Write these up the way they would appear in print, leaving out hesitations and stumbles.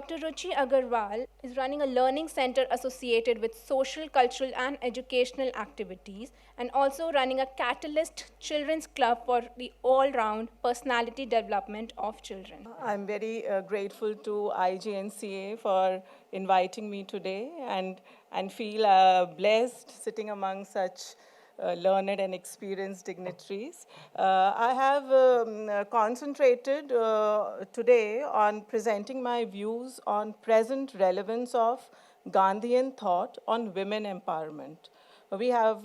Dr. Ruchi Agarwal is running a learning center associated with social, cultural, and educational activities, and also running a Catalyst Children's Club for the all round personality development of children. I'm very grateful to IGNCA for inviting me today and feel blessed sitting among such learned and experienced dignitaries. I have concentrated today on presenting my views on present relevance of Gandhian thought on women empowerment. We have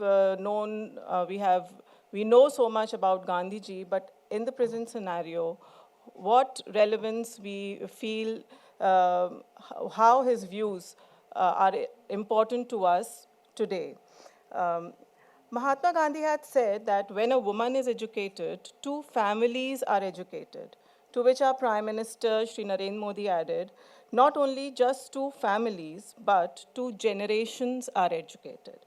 we know so much about Gandhiji, but in the present scenario, what relevance we feel, how his views are important to us today. Um, Mahatma Gandhi had said that when a woman is educated, two families are educated, to which our Prime Minister Shri Narendra Modi added, not only just two families, but two generations are educated.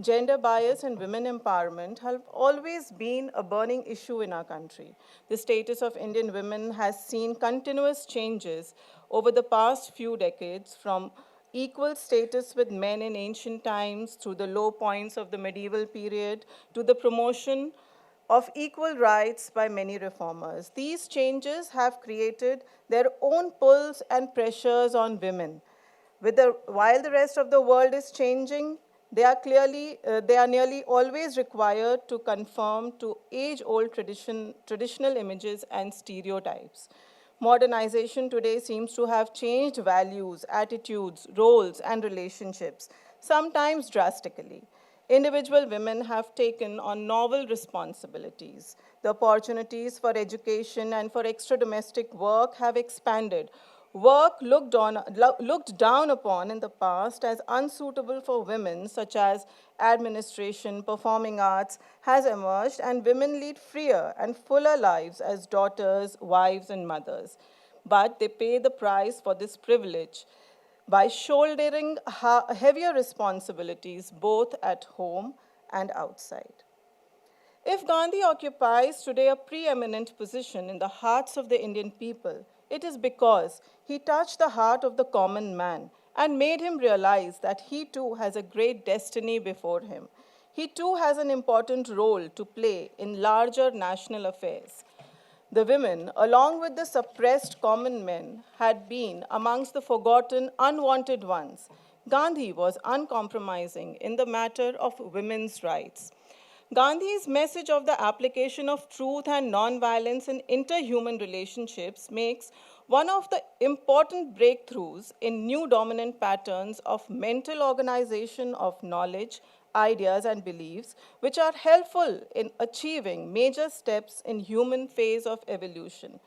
Gender bias and women empowerment have always been a burning issue in our country. The status of Indian women has seen continuous changes over the past few decades, from equal status with men in ancient times through the low points of the medieval period to the promotion of equal rights by many reformers. These changes have created their own pulls and pressures on women. While the rest of the world is changing, they are nearly always required to conform to age-old traditional images and stereotypes. Modernization today seems to have changed values, attitudes, roles, and relationships, sometimes drastically. Individual women have taken on novel responsibilities. The opportunities for education and for extra domestic work have expanded. Work looked down upon in the past as unsuitable for women, such as administration, performing arts, has emerged, and women lead freer and fuller lives as daughters, wives, and mothers. But they pay the price for this privilege by shouldering heavier responsibilities both at home and outside. If Gandhi occupies today a preeminent position in the hearts of the Indian people, it is because he touched the heart of the common man and made him realize that he too has a great destiny before him. He too has an important role to play in larger national affairs. The women, along with the suppressed common men, had been amongst the forgotten, unwanted ones. Gandhi was uncompromising in the matter of women's rights. Gandhi's message of the application of truth and nonviolence in interhuman relationships makes one of the important breakthroughs in new dominant patterns of mental organization of knowledge, ideas, and beliefs, which are helpful in achieving major steps in human phase of evolution.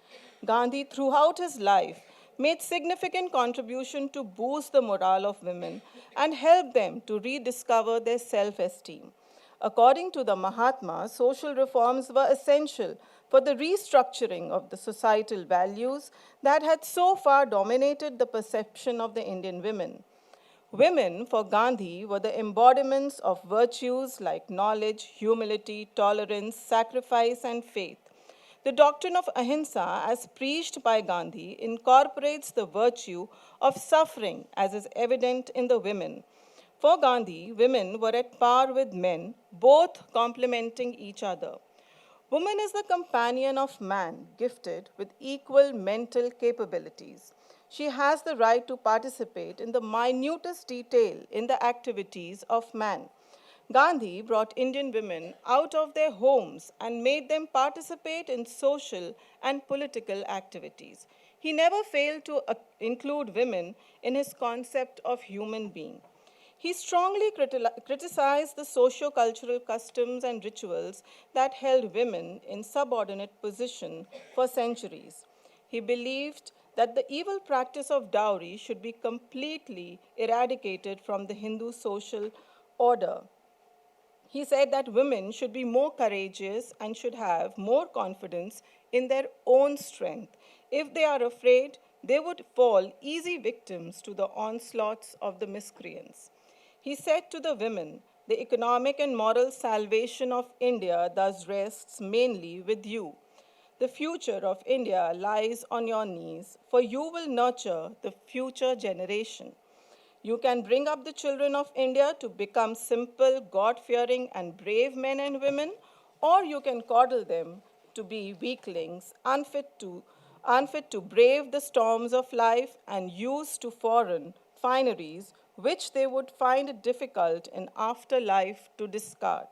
Gandhi, throughout his life, made significant contribution to boost the morale of women and help them to rediscover their self-esteem. According to the Mahatma, social reforms were essential for the restructuring of the societal values that had so far dominated the perception of the Indian women. Women, for Gandhi, were the embodiments of virtues like knowledge, humility, tolerance, sacrifice, and faith. The doctrine of ahimsa, as preached by Gandhi, incorporates the virtue of suffering, as is evident in the women. For Gandhi, women were at par with men, both complementing each other. Woman is the companion of man, gifted with equal mental capabilities. She has the right to participate in the minutest detail in the activities of man. Gandhi brought Indian women out of their homes and made them participate in social and political activities. He never failed to include women in his concept of human being. He strongly criticized the socio-cultural customs and rituals that held women in subordinate position for centuries. He believed that the evil practice of dowry should be completely eradicated from the Hindu social order. He said that women should be more courageous and should have more confidence in their own strength. If they are afraid, they would fall easy victims to the onslaughts of the miscreants. He said to the women, the economic and moral salvation of India thus rests mainly with you. The future of India lies on your knees, for you will nurture the future generation. You can bring up the children of India to become simple, God-fearing, and brave men and women, or you can coddle them to be weaklings, unfit to brave the storms of life and used to foreign fineries, which they would find it difficult in afterlife to discard.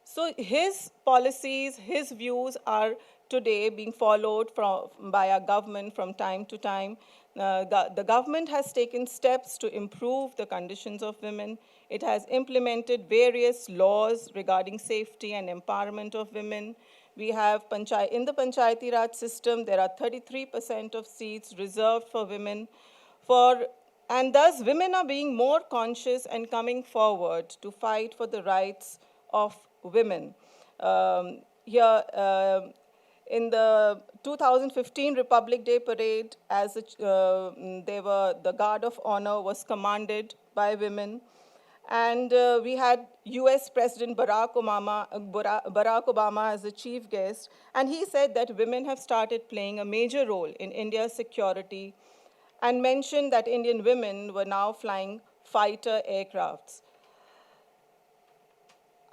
So his policies, his views are today being followed by our government from time to time. The government has taken steps to improve the conditions of women. It has implemented various laws regarding safety and empowerment of women. We have in the Panchayati Raj system, there are 33% of seats reserved for women. And thus, women are being more conscious and coming forward to fight for the rights of women. In the 2015 Republic Day parade, the Guard of Honor was commanded by women. And we had US President Barack Obama as the chief guest. And he said that women have started playing a major role in India's security and mentioned that Indian women were now flying fighter aircrafts.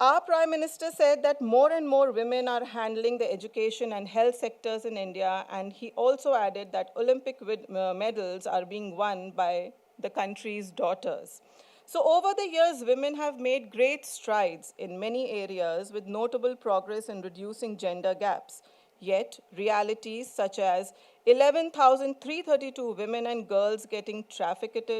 Our Prime Minister said that more and more women are handling the education and health sectors in India, and he also added that Olympic medals are being won by the country's daughters. So over the years, women have made great strides in many areas with notable progress in reducing gender gaps. Yet, realities such as 11,332 women and girls getting trafficked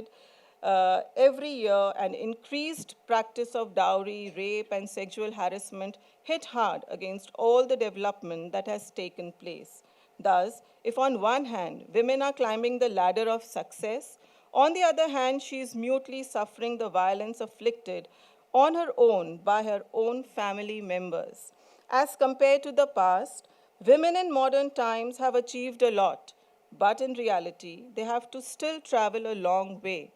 every year, and increased practice of dowry, rape, and sexual harassment hit hard against all the development that has taken place. Thus, if on one hand, women are climbing the ladder of success, on the other hand, she is mutely suffering the violence inflicted on her own by her own family members. As compared to the past, women in modern times have achieved a lot, but in reality, they have to still travel a long way.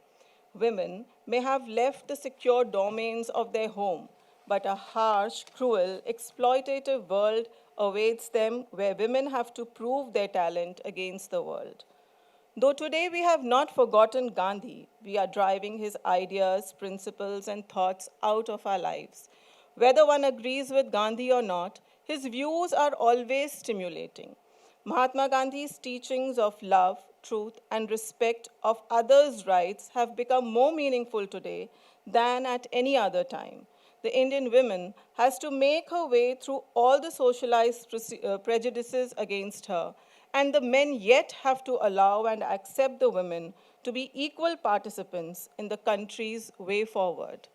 Women may have left the secure domains of their home, but a harsh, cruel, exploitative world awaits them where women have to prove their talent against the world. Though today we have not forgotten Gandhi, we are driving his ideas, principles, and thoughts out of our lives. Whether one agrees with Gandhi or not, his views are always stimulating. Mahatma Gandhi's teachings of love, truth, and respect of others' rights have become more meaningful today than at any other time. The Indian woman has to make her way through all the socialized prejudices against her, and the men yet have to allow and accept the women to be equal participants in the country's way forward.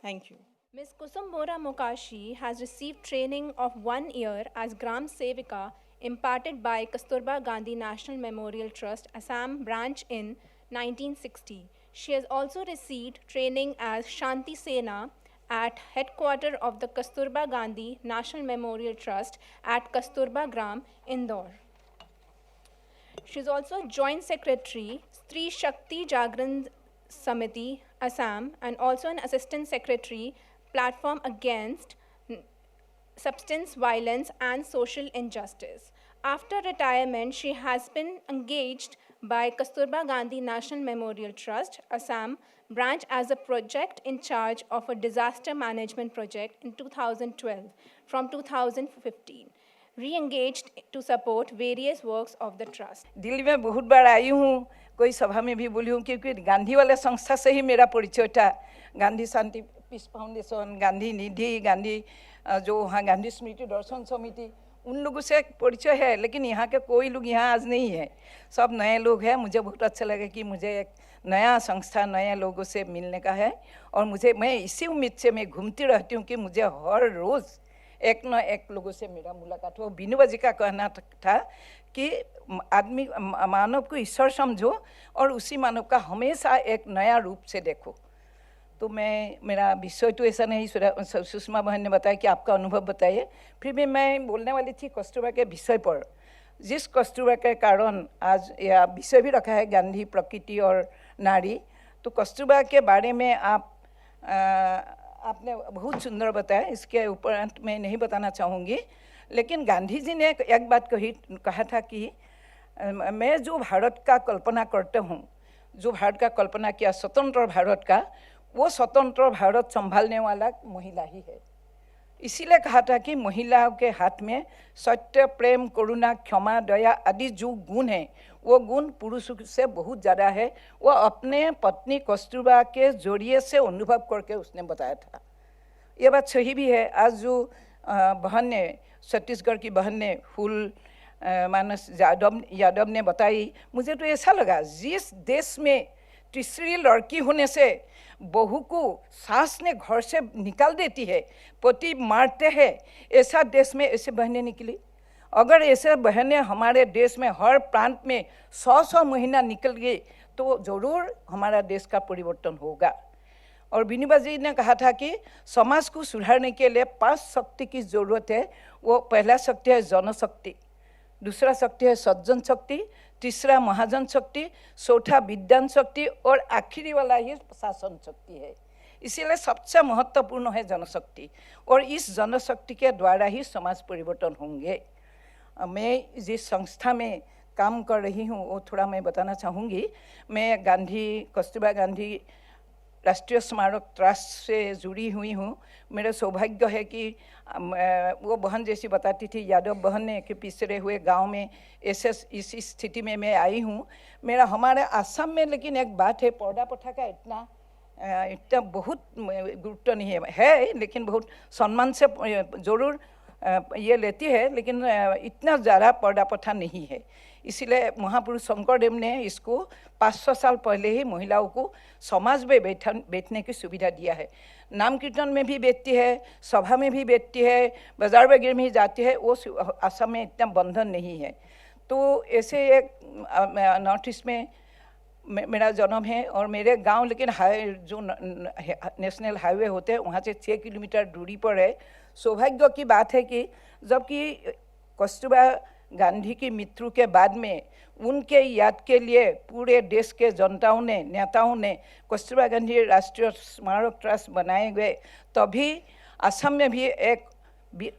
Thank you. Ms. Kusum Bora Mokashi has received training of 1 year as Gram Sevika imparted by Kasturba Gandhi National Memorial Trust, Assam branch in 1960. She has also received training as Shanti Sena at headquarters of the Kasturba Gandhi National Memorial Trust at Kasturba Gram, Indore. She is also Joint Secretary, Stree Shakti Jagran Samiti, Assam, and also an Assistant Secretary, Platform Against Substance Violence and Social Injustice. After retirement, she has been engaged by Kasturba Gandhi National Memorial Trust, Assam branch as a project in charge of a disaster management project in 2012 from 2015. Re-engaged to support various works of the trust. Delhi में बहुत बार आई हूँ, कोई सभा में भी बोली हूँ, क्योंकि गांधी वाले संस्था से ही मेरा परिचय था। गांधी शांति पीस फाउंडेशन, गांधी निधि, गांधी जो वहाँ गांधी स्मृति दर्शन समिति, उन लोगों से परिचय है, लेकिन यहाँ के कोई लोग यहाँ आज नहीं है, सब नए लोग हैं। मुझे बहुत अच्छा लगा कि मुझे एक नया संस्था, नए लोगों से मिलने का है, और मैं इसी उम्मीद से मैं घूमती रहती हूँ कि मुझे हर रोज़ एक न एक लोगों से मेरा मुलाकात हो। विनोबा जी का कहना था कि आदमी मानव को ईश्वर समझो और उसी मानव का हमेशा एक नया रूप से देखो। तो मेरा विषय तो ऐसा नहीं, सुषमा बहन ने बताया कि आपका अनुभव बताइए। फिर भी मैं बोलने वाली थी कस्तूरबा के विषय पर, जिस कस्तूरबा के कारण आज यह विषय भी रखा है गांधी, प्रकृति और नारी। तो कस्तूरबा के बारे में आपने बहुत सुंदर बताया, इसके ऊपर मैं नहीं बताना चाहूँगी, लेकिन गांधी जी ने एक बात कहा था कि मैं जो भारत का कल्पना करता हूँ, जो भारत का कल्पना किया स्वतंत्र भारत का, वो स्वतंत्र भारत संभालने वाला महिला ही है। इसीलिए कहा था कि महिलाओं के हाथ में सत्य, प्रेम, करुणा, क्षमा, दया आदि जो गुण हैं, वो गुण पुरुषों से बहुत ज़्यादा है। वो अपने पत्नी कस्तूरबा के जरिए से अनुभव करके उसने बताया था। ये बात सही भी है। आज जो बहन ने, छत्तीसगढ़ की बहन ने, फूल मानस यादव ने बताई, मुझे तो ऐसा लगा जिस देश में तीसरी लड़की होने से बहू को सास ने घर से निकाल देती है, पति मारते हैं, ऐसा देश में ऐसे बहनें निकली। अगर ऐसे बहनें हमारे देश में हर प्रांत में 100 महीना निकल गई तो ज़रूर हमारा देश का परिवर्तन होगा। और विनोबा जी ने कहा था कि समाज को सुधारने के लिए 5 शक्ति की ज़रूरत है। वो पहला शक्ति है जनशक्ति, दूसरा शक्ति है सज्जन शक्ति, तीसरा महाजन शक्ति, चौथा विद्वान शक्ति और आखिरी वाला ही शासन शक्ति है। इसीलिए सबसे महत्वपूर्ण है जनशक्ति, और इस जनशक्ति के द्वारा ही समाज परिवर्तन होंगे। मैं जिस संस्था में काम कर रही हूँ वो थोड़ा मैं बताना चाहूँगी। मैं कस्तूरबा गांधी राष्ट्रीय स्मारक ट्रस्ट से जुड़ी हुई हूँ। मेरा सौभाग्य है कि वो बहन जैसी बताती थी, यादव बहन ने, कि पिछड़े हुए गांव में इस स्थिति में मैं आई हूँ। हमारे आसाम में लेकिन एक बात है, पौधा प्रथा का इतना बहुत गुरुत्व नहीं है, लेकिन बहुत सम्मान से जरूर ये लेती है, लेकिन इतना ज़्यादा पौधा प्रथा नहीं है। इसीलिए महापुरुष शंकरदेव ने इसको 500 साल पहले ही महिलाओं को समाज में बैठने की सुविधा दिया है। नाम कीर्तन में भी बैठती है, सभा में भी बैठती है, बाजार वगैरह में ही जाती है। वो असम में इतना बंधन नहीं है। तो ऐसे एक नॉर्थ ईस्ट में मेरा जन्म है, और मेरे गांव लेकिन जो नेशनल हाईवे होते हैं वहाँ से 6 किलोमीटर दूरी पर है। सौभाग्य की बात है कि जबकि कस्तूरबा गांधी की मृत्यु के बाद में उनके याद के लिए पूरे देश के जनताओं ने, नेताओं ने कस्तूरबा गांधी राष्ट्रीय स्मारक ट्रस्ट बनाए गए। तभी असम में भी एक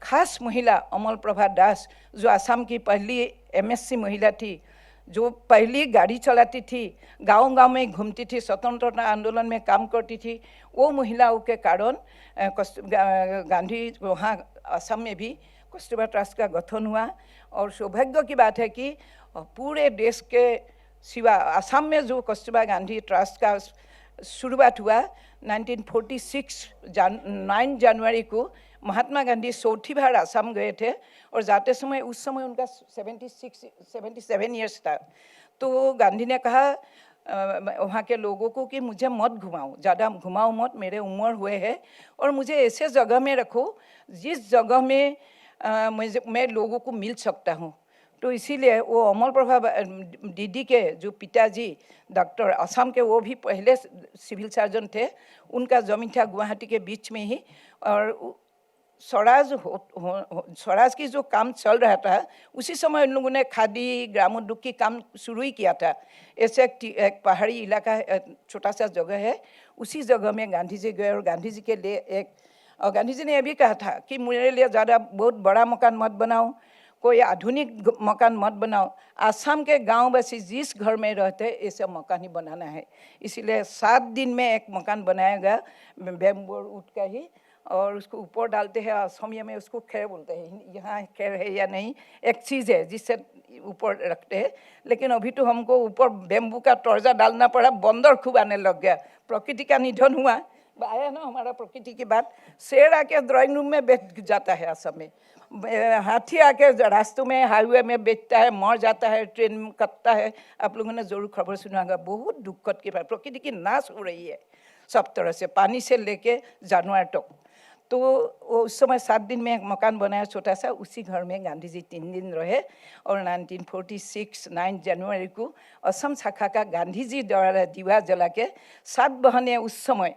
खास महिला अमल प्रभा दास, जो असम की पहली MSc महिला थी, जो पहली गाड़ी चलाती थी, गांव-गांव में घूमती थी, स्वतंत्रता आंदोलन में काम करती थी, वो महिलाओं के कारण गांधी वहाँ असम में भी कस्तूरबा ट्रस्ट का गठन हुआ। और सौभाग्य की बात है कि पूरे देश के सिवा असम में जो कस्तूरबा गांधी ट्रस्ट का शुरुआत हुआ 1946 9 जनवरी को महात्मा गांधी चौथी बार असम गए थे, और जाते समय उस समय उनका 77 ईयर्स था। तो गांधी ने कहा वहाँ के लोगों को कि मुझे मत घुमाओ, ज़्यादा घुमाओ मत, मेरे उम्र हुए है, और मुझे ऐसे जगह में रखो जिस जगह में मैं लोगों को मिल सकता हूँ। तो इसीलिए वो अमल प्रभा दीदी के जो पिताजी डॉक्टर असम के, वो भी पहले सिविल सर्जन थे। उनका जमीन था गुवाहाटी के बीच में ही, और स्वराज की जो काम चल रहा था उसी समय उन लोगों ने खादी ग्रामोद्योग की काम शुरू ही किया था। ऐसे एक पहाड़ी इलाका, छोटा सा जगह है, उसी जगह में गांधी जी गए, और गांधी जी के लिए और गांधी जी ने यह भी कहा था कि मेरे लिए ज़्यादा बहुत बड़ा मकान मत बनाओ, कोई आधुनिक मकान मत बनाओ, आसाम के गांववासी जिस घर में रहते हैं ऐसा मकान ही बनाना है। इसीलिए 7 दिन में एक मकान बनाया गया, बैम्बू उठ का ही, और उसको ऊपर डालते हैं। असमिया में उसको खैर बोलते हैं, यहाँ खैर है या नहीं, एक चीज़ है जिससे ऊपर रखते हैं। लेकिन अभी तो हमको ऊपर बैम्बू का तर्जा डालना पड़ा, बंदर खूब आने लग गया, प्रकृति का निधन हुआ। आया ना हमारा प्रकृति की बात। शेर आके ड्राइंग रूम में बैठ जाता है असम में, हाथी आके रास्तों में हाईवे में बैठता है, मर जाता है, ट्रेन में कटता है। आप लोगों ने जरूर खबर सुना होगा। बहुत दुखद की बात, प्रकृति की नाश हो रही है सब तरह से, पानी से लेके जानवर तक। तो उस समय 7 दिन में एक मकान बनाया छोटा सा, उसी घर में गांधी जी 3 दिन रहे। और 1946 9 जनवरी को असम शाखा का गांधी जी द्वारा दीवा जला के 7 बहनें, उस समय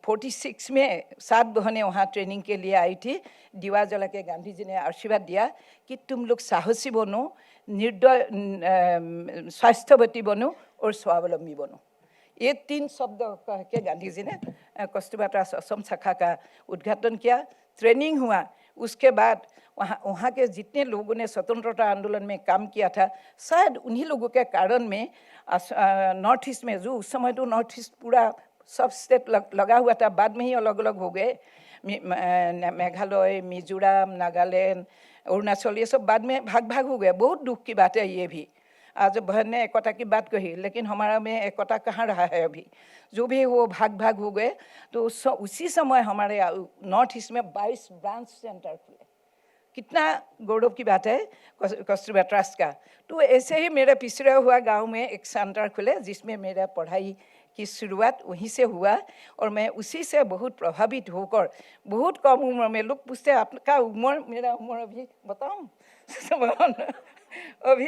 46 में 7 बहनें वहाँ ट्रेनिंग के लिए आई थी। दीवा जला के गांधी जी ने आशीर्वाद दिया कि तुम लोग साहसी बनो, निर्दय स्वास्थ्यवती बनो और स्वावलंबी बनो। ये 3 शब्द कह के गांधी जी ने कस्तूरबा ट्रस्ट असम शाखा का उद्घाटन किया। ट्रेनिंग हुआ, उसके बाद वहाँ के जितने लोगों ने स्वतंत्रता आंदोलन में काम किया था, शायद उन्हीं लोगों के कारण में नॉर्थ ईस्ट में, जो उस समय तो नॉर्थ ईस्ट पूरा सब स्टेट लगा हुआ था, बाद में ही अलग अलग हो गए, मेघालय, मिजोरम, नागालैंड, अरुणाचल, ये सब बाद में भाग भाग हो गए। बहुत दुख की बात है ये भी। आज बहन ने एकता की बात कही, लेकिन हमारा में एकता कहाँ रहा है अभी। जो भी वो भाग भाग हो गए, तो उसी समय हमारे नॉर्थ ईस्ट में 22 ब्रांच सेंटर खुले। कितना गौरव की बात है कस्तूरबा ट्रस्ट का। तो ऐसे ही मेरे पिछड़ा हुआ गांव में एक सेंटर खुले, जिसमें मेरा पढ़ाई की शुरुआत वहीं से हुआ, और मैं उसी से बहुत प्रभावित होकर बहुत कम उम्र में, लोग पूछते हैं आपका उम्र, मेरा उम्र अभी बताऊं अभी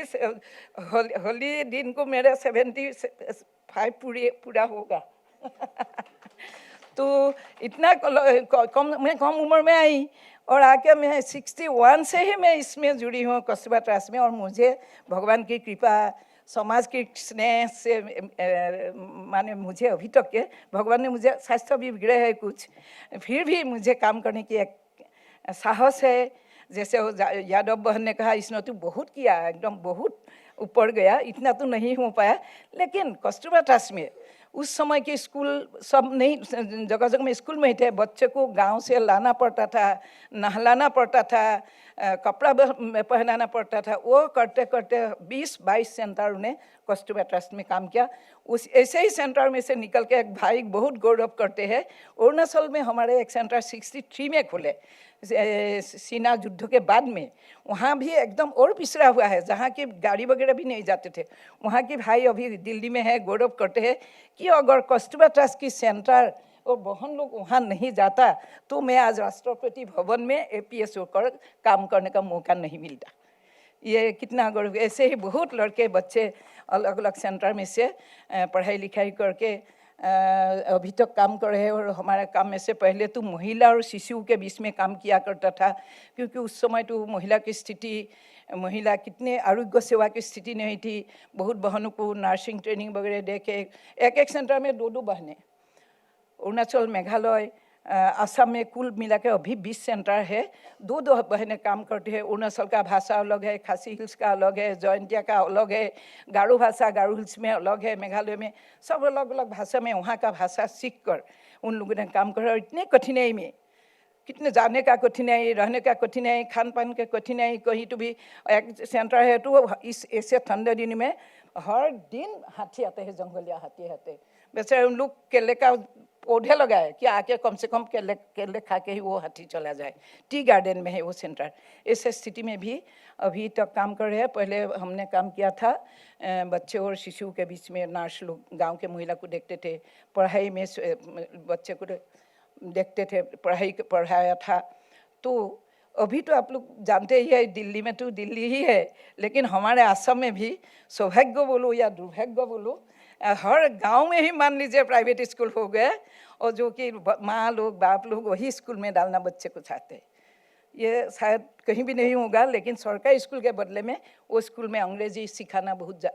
होली दिन को मेरा 75 पूरा होगा तो इतना मैं कम उम्र में आई, और आके मैं 61 से ही मैं इसमें जुड़ी हूँ कस्तूरबा ट्रस्ट में। और मुझे भगवान की कृपा, समाज की स्नेह से माने मुझे अभी तक के भगवान ने, मुझे स्वास्थ्य भी बिगड़े है कुछ, फिर भी मुझे काम करने की एक साहस है। जैसे यादव बहन ने कहा, इसने तो बहुत किया, एकदम बहुत ऊपर गया, इतना तो नहीं हो पाया। लेकिन कस्तूरबा ट्रस्ट में उस समय के स्कूल सब नहीं, जगह जगह में स्कूल में ही थे, बच्चे को गांव से लाना पड़ता था, नहलाना पड़ता था, कपड़ा पहनाना पड़ता था। वो करते करते 20-22 सेंटर ने कस्तूरबा ट्रस्ट में काम किया। उस ऐसे ही सेंटर में से निकल के एक भाई बहुत गौरव करते हैं, अरुणाचल में हमारे एक सेंटर 63 में खुले, सीना युद्ध के बाद में। वहाँ भी एकदम और पिछड़ा हुआ है, जहाँ की गाड़ी वगैरह भी नहीं जाते थे। वहाँ के भाई अभी दिल्ली में है, गौरव करते हैं कि अगर कस्तूरबा ट्रस्ट की सेंटर और बहन लोग वहाँ नहीं जाता तो मैं आज राष्ट्रपति भवन में APS होकर काम करने का मौका नहीं मिलता। ये कितना गौरव। ऐसे ही बहुत लड़के बच्चे अलग अलग सेंटर में से पढ़ाई लिखाई करके अभी तक काम कर रहे हैं। और हमारा काम में से पहले तो महिला और शिशु के बीच में काम किया करता था, क्योंकि उस समय तो महिला की स्थिति, महिला कितने आरोग्य सेवा की स्थिति नहीं थी। बहुत बहनों को नर्सिंग ट्रेनिंग वगैरह दे के एक सेंटर में 2 बहनें, अरुणाचल, मेघालय, असम में कुल मिला के अभी 20 सेंटर है। 2 बहनें काम करती है। अरुणाचल का भाषा अलग है, खासी हिल्स का अलग है, जयंतिया का अलग है, गारो भाषा गारो हिल्स में अलग है, मेघालय में सब अलग अलग भाषा में वहाँ का भाषा सीख कर उन लोगों ने काम कर। इतने कठिनाई में, कितने जाने का कठिनाई, रहने का कठिनाई, खान पान का कठिनाई, कहीं तो भी एक सेंटर है तो इस ऐसे ठंडे दिन में हर दिन हाथी आते हैं, जंगलिया हाथी आते हैं। वैसे उन लोग केले का पौधे लगाए कि आके कम से कम केले खा के ही वो हाथी चला जाए। टी गार्डन में है वो सेंटर। इस स्थिति में भी अभी तक काम कर रहे हैं। पहले हमने काम किया था बच्चे और शिशु के बीच में, नर्स लोग गांव के महिला को देखते थे, पढ़ाई में बच्चे को देखते थे, पढ़ाया था। तो अभी तो आप लोग जानते ही है, दिल्ली में तो दिल्ली ही है, लेकिन हमारे असम में भी सौभाग्य बोलो या दुर्भाग्य बोलो, हर गांव में ही मान लीजिए प्राइवेट स्कूल हो गए, और जो कि माँ लोग बाप लोग वही स्कूल में डालना बच्चे को चाहते हैं। ये शायद कहीं भी नहीं होगा, लेकिन सरकारी स्कूल के बदले में वो स्कूल में अंग्रेजी सिखाना बहुत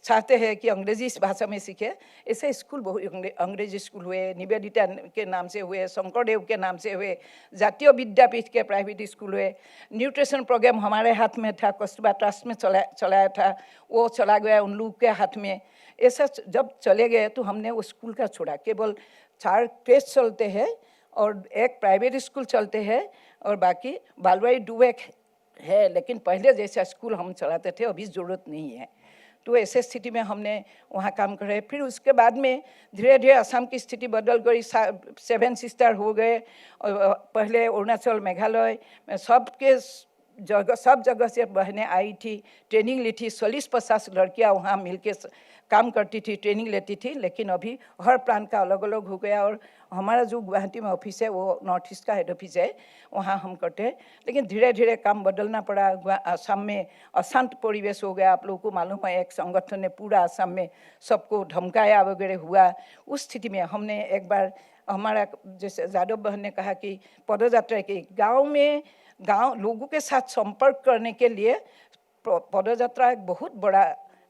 चाहते हैं कि अंग्रेजी भाषा में सीखे। ऐसे स्कूल बहुत अंग्रेजी स्कूल हुए, निवेदिता के नाम से हुए, शंकरदेव के नाम से हुए, जातीय विद्यापीठ के प्राइवेट स्कूल हुए। न्यूट्रिशन प्रोग्राम हमारे हाथ में था, कस्तूरबा ट्रस्ट में चलाया था, वो चला गया उन लोग के हाथ में। ऐसा जब चले गए तो हमने वो स्कूल का छोड़ा। केवल 4 टेस्ट चलते हैं और एक प्राइवेट स्कूल चलते हैं, और बाकी बालवाड़ी डुबेक है, लेकिन पहले जैसा स्कूल हम चलाते थे अभी ज़रूरत नहीं है। तो ऐसे स्थिति में हमने वहाँ काम करे। फिर उसके बाद में धीरे धीरे असम की स्थिति बदल गई, 7 सिस्टर हो गए। पहले अरुणाचल, मेघालय सब जगह से बहनें आई थी, ट्रेनिंग ली थी। 40-50 लड़कियाँ वहाँ मिलके काम करती थी, ट्रेनिंग लेती थी। लेकिन अभी हर प्रांत का अलग अलग हो गया, और हमारा जो गुवाहाटी में ऑफिस है वो नॉर्थ ईस्ट का हेड ऑफिस है, वहाँ हम करते हैं। लेकिन धीरे धीरे काम बदलना पड़ा। असम में अशांत परिवेश हो गया। आप लोगों को मालूम है, एक संगठन ने पूरा असम में सबको धमकाया वगैरह हुआ। उस स्थिति में हमने एक बार, हमारा जैसे यादव बहन ने कहा कि पदयात्रा की गाँव लोगों के साथ संपर्क करने के लिए पदयात्रा एक बहुत बड़ा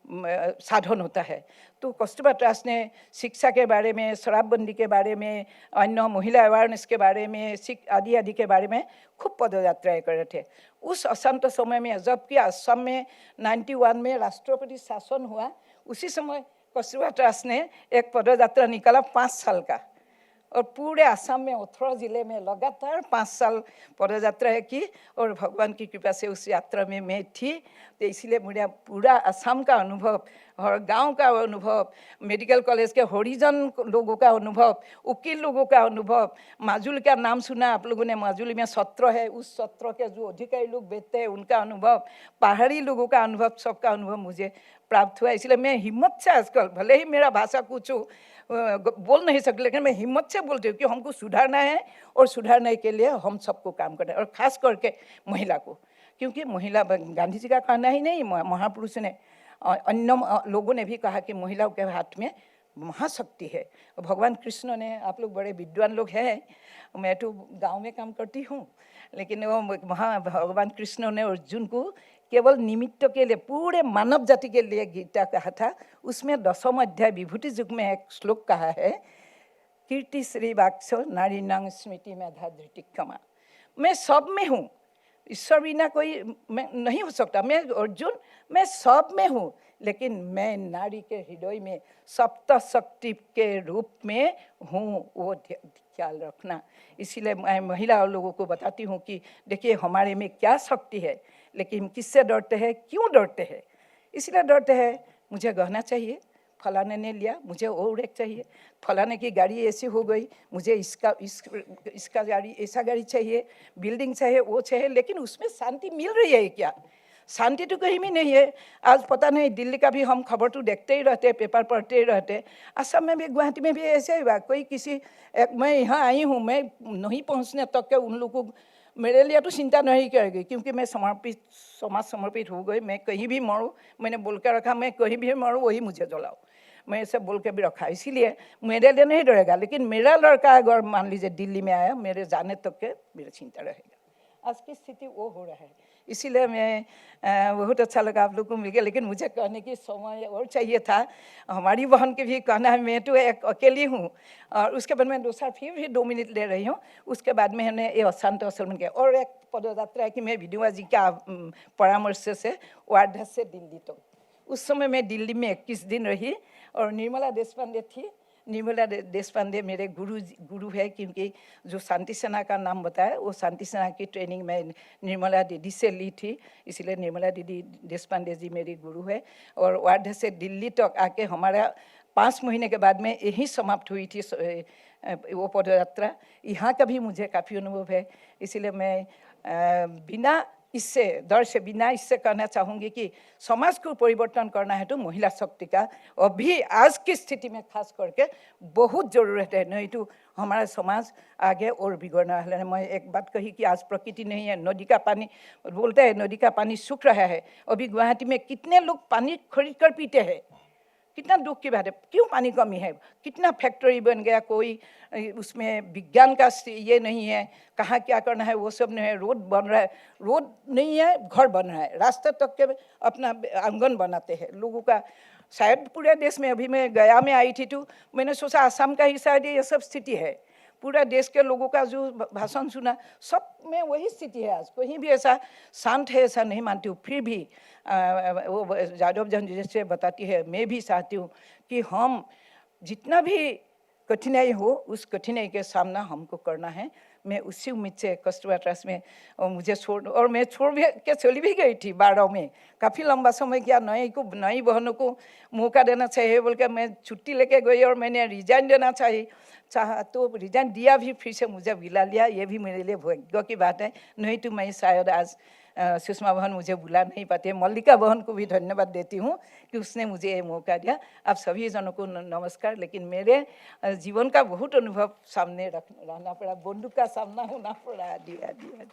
साधन होता है। तो कस्तूरबा ट्रस्ट ने शिक्षा के बारे में, शराबबंदी के बारे में, अन्य महिला अवेयरनेस के बारे में, आदि के बारे में खूब पदयात्राएं कर रहे थे। उस अशांत समय में, जबकि असम में 91 में राष्ट्रपति शासन हुआ, उसी समय कस्तूरबा ट्रस्ट ने एक पदयात्रा निकाला 5 साल का, और पूरे असम में 18 जिले में लगातार 5 साल पदयात्रा की, और भगवान की कृपा से उस यात्रा में मैं थी। तो इसलिए मेरा पूरा असम का अनुभव और गांव का अनुभव, मेडिकल कॉलेज के हॉरिजन लोगों का अनुभव, वकील लोगों का अनुभव, माजुली का नाम सुना आप लोगों ने, माजुली में सत्र है, उस सत्र के जो अधिकारी लोग बैठते हैं उनका अनुभव, पहाड़ी लोगों का अनुभव, सबका अनुभव मुझे प्राप्त हुआ। इसलिए मैं हिम्मत से आजकल, भले ही मेरा भाषा कुछ बोल नहीं सकते, लेकिन मैं हिम्मत से बोलती हूँ कि हमको सुधारना है, और सुधारने के लिए हम सबको काम करना है, और खास करके महिला को, क्योंकि महिला, गांधी जी का कहना ही नहीं, महापुरुष ने, अन्य लोगों ने भी कहा कि महिलाओं के हाथ में महाशक्ति है। भगवान कृष्ण ने, आप लोग बड़े विद्वान लोग हैं, मैं तो गांव में काम करती हूँ, लेकिन वो भगवान कृष्ण ने अर्जुन को केवल निमित्त के लिए, पूरे मानव जाति के लिए गीता कहा था। उसमें 10वां अध्याय विभूति युग में एक श्लोक कहा है, कीर्ति श्री वाक्स नारी नांग स्मृति मेधा धृति क्षमा। मैं सब में हूँ, ईश्वर बिना कोई मैं नहीं हो सकता। मैं अर्जुन, मैं सब में हूँ, लेकिन मैं नारी के हृदय में सप्त शक्ति के रूप में हूँ, वो ख्याल रखना। इसीलिए मैं महिला लोगों को बताती हूँ कि देखिए हमारे में क्या शक्ति है, लेकिन किससे डरते हैं, क्यों डरते हैं? इसलिए डरते हैं, मुझे गहना चाहिए, फलाने ने लिया, मुझे और एक चाहिए, फलाने की गाड़ी ऐसी हो गई, मुझे इसका गाड़ी, ऐसा गाड़ी चाहिए, बिल्डिंग चाहिए, वो चाहिए, लेकिन उसमें शांति मिल रही है क्या? शांति तो कहीं भी नहीं है। आज पता नहीं, दिल्ली का भी हम खबर तो देखते ही रहते, पेपर पढ़ते ही रहते, असम में भी, गुवाहाटी में भी ऐसे ही हुआ। कोई किसी मैं यहाँ आई हूँ, मैं नहीं पहुँचने तक के उन लोगों को, मेरे लिए तो चिंता नहीं करेगी, क्योंकि मैं समाज समर्पित हो गई। मैं कहीं भी मरूँ, मैंने बोल के रखा, मैं कहीं भी मरूँ वही मुझे जलाओ, मैं ऐसे बोल के भी रखा। इसीलिए मेरे लिए नहीं डरेगा, लेकिन मेरा लड़का अगर मान लीजिए दिल्ली में आया, मेरे जाने तक के मेरा चिंता रहेगा। आज की स्थिति वो हो रहा है। इसीलिए मैं बहुत अच्छा लगा आप लोग को मिल गया, लेकिन मुझे कहने की समय और चाहिए था। हमारी बहन के भी कहना है, मैं तो एक अकेली हूँ, और उसके बाद मैं दूसरा फिर भी 2 मिनट ले रही हूँ। उसके बाद में हमने ये अशांत असल में किया, और एक पदयात्रा है कि मैं विद्युआ जी का परामर्श से वार्धा से दिल्ली तक। उस समय मैं दिल्ली में 21 दिन रही, और निर्मला देशपांडे थी। निर्मला देशपांडे मेरे गुरु है, क्योंकि जो शांति सेना का नाम बताया, वो शांति सेना की ट्रेनिंग में निर्मला दीदी से ली थी, इसलिए निर्मला दीदी देशपांडे जी मेरी गुरु है। और वार्धा से दिल्ली तक आके हमारा 5 महीने के बाद में यही समाप्त हुई थी वो पदयात्रा। यहाँ का भी मुझे काफ़ी अनुभव है, इसलिए मैं बिना इससे डर से, बिना इससे कहना चाहूँगी कि समाज को परिवर्तन करना है तो महिला शक्ति का अभी आज की स्थिति में खास करके बहुत ज़रूरत है, नहीं तो हमारा समाज आगे और बिगड़ना है। मैं एक बात कही कि आज प्रकृति नहीं है, नदी का पानी, बोलते हैं नदी का पानी सूख रहा है। अभी गुवाहाटी में कितने लोग पानी खरीद कर पीते हैं, कितना दुख की बात है। क्यों पानी कमी है? कितना फैक्ट्री बन गया, कोई उसमें विज्ञान का ये नहीं है, कहाँ क्या करना है वो सब नहीं है। रोड बन रहा है, रोड नहीं है, घर बन रहा है, रास्ते तक के अपना आंगन बनाते हैं लोगों का। शायद पूरे देश में, अभी मैं गया में आई थी तो मैंने सोचा असम का ही शायद ये सब स्थिति है। पूरा देश के लोगों का जो भाषण सुना, सब में वही स्थिति है। आज कहीं भी ऐसा शांत है ऐसा नहीं मानती हूँ। फिर भी वो यादव जन जैसे बताती है, मैं भी चाहती हूँ कि हम जितना भी कठिनाई हो, उस कठिनाई के सामना हमको करना है। मैं उसी उम्मीद से कस्तूरबा ट्रस्ट में, और मुझे और मैं छोड़ भी के चली भी गई थी 12 में, काफ़ी लंबा समय किया। नई बहनों को मौका देना चाहिए बोल के मैं छुट्टी लेके गई, और मैंने रिजाइन देना चाहा तो रिजाइन दिया भी, फिर से मुझे बुला लिया। ये भी मेरे लिए भाग्य की बात है, नहीं तो मैं शायद आज सुषमा बहन मुझे बुला नहीं पाती है। मल्लिका बहन को भी धन्यवाद देती हूँ कि उसने मुझे ये मौका दिया। आप सभी जनों को नमस्कार। लेकिन मेरे जीवन का बहुत अनुभव सामने रहना पड़ा, बंदूक का सामना होना पड़ा, आदि आदि आदि।